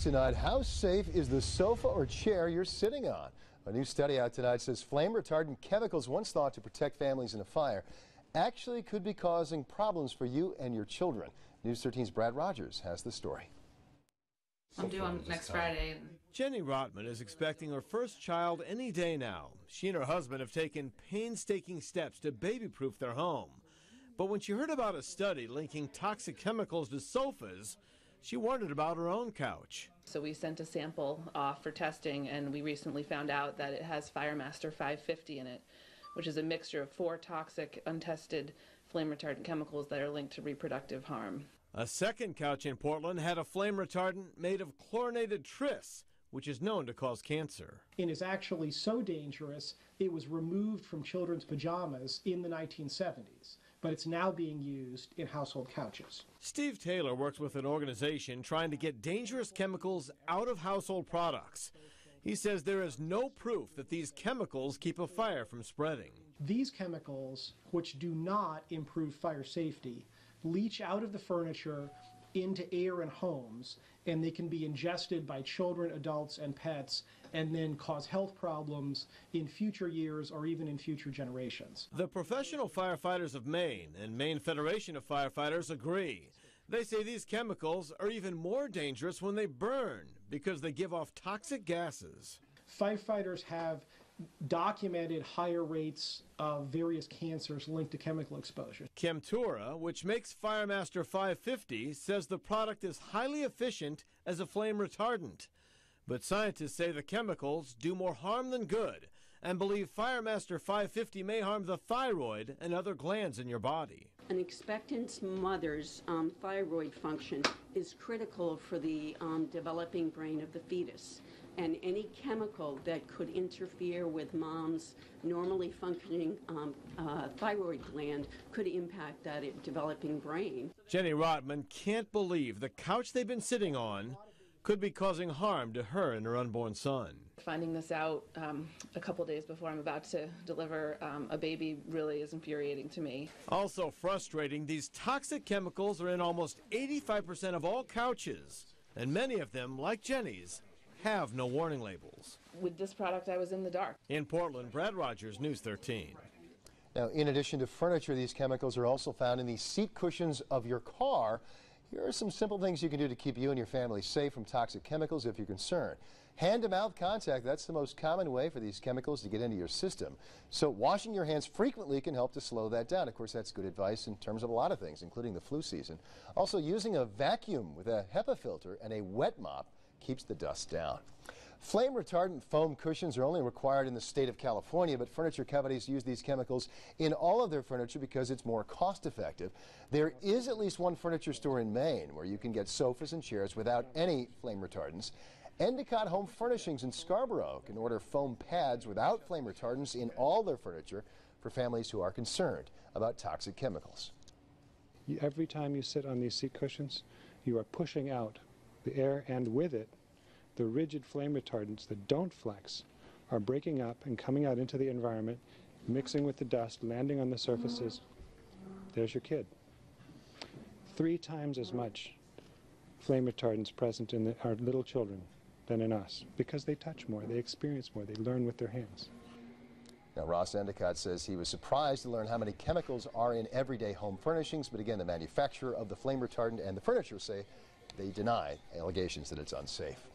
news tonight. How safe is the sofa or chair you're sitting on? A new study out tonight says flame retardant chemicals once thought to protect families in a fire actually could be causing problems for you and your children. News 13's Brad Rogers has the story. I'm due on next Friday. Jenny Rotman is expecting her first child any day now. She and her husband have taken painstaking steps to baby-proof their home. But when she heard about a study linking toxic chemicals to sofas, she wondered about her own couch. So we sent a sample off for testing, and we recently found out that it has Firemaster 550 in it, which is a mixture of 4 toxic, untested flame retardant chemicals that are linked to reproductive harm. A second couch in Portland had a flame retardant made of chlorinated tris, which is known to cause cancer. It is actually so dangerous, it was removed from children's pajamas in the 1970s. But it's now being used in household couches. Steve Taylor works with an organization trying to get dangerous chemicals out of household products. He says there is no proof that these chemicals keep a fire from spreading. These chemicals, which do not improve fire safety, leach out of the furniture into air in homes, and they can be ingested by children, adults, and pets, and then cause health problems in future years or even in future generations. The Professional Firefighters of Maine and Maine Federation of Firefighters agree. They say these chemicals are even more dangerous when they burn because they give off toxic gases. Firefighters have documented higher rates of various cancers linked to chemical exposure. Chemtura, which makes Firemaster 550, says the product is highly efficient as a flame retardant. But scientists say the chemicals do more harm than good and believe Firemaster 550 may harm the thyroid and other glands in your body. An expectant mother's thyroid function is critical for the developing brain of the fetus. And any chemical that could interfere with mom's normally functioning thyroid gland could impact that developing brain. Jenny Rotman can't believe the couch they've been sitting on could be causing harm to her and her unborn son. Finding this out a couple days before I'm about to deliver a baby really is infuriating to me. Also frustrating, these toxic chemicals are in almost 85% of all couches, and many of them, like Jenny's, have no warning labels. With this product, I was in the dark. In Portland, Brad Rogers, News 13. Now, in addition to furniture, these chemicals are also found in the seat cushions of your car. Here are some simple things you can do to keep you and your family safe from toxic chemicals if you're concerned. Hand-to-mouth contact, that's the most common way for these chemicals to get into your system. So washing your hands frequently can help to slow that down. Of course, that's good advice in terms of a lot of things, including the flu season. Also, using a vacuum with a HEPA filter and a wet mop keeps the dust down. Flame retardant foam cushions are only required in the state of California, but furniture companies use these chemicals in all of their furniture because it's more cost effective. There is at least one furniture store in Maine where you can get sofas and chairs without any flame retardants. Endicott Home Furnishings in Scarborough can order foam pads without flame retardants in all their furniture for families who are concerned about toxic chemicals. Every time you sit on these seat cushions, you are pushing out the air, and with it, the rigid flame retardants that don't flex are breaking up and coming out into the environment, mixing with the dust, landing on the surfaces. There's your kid. 3 times as much flame retardants present in our little children than in us, because they touch more, they experience more, they learn with their hands. Now, Ross Endicott says he was surprised to learn how many chemicals are in everyday home furnishings, but again, the manufacturer of the flame retardant and the furniture say they deny allegations that it's unsafe.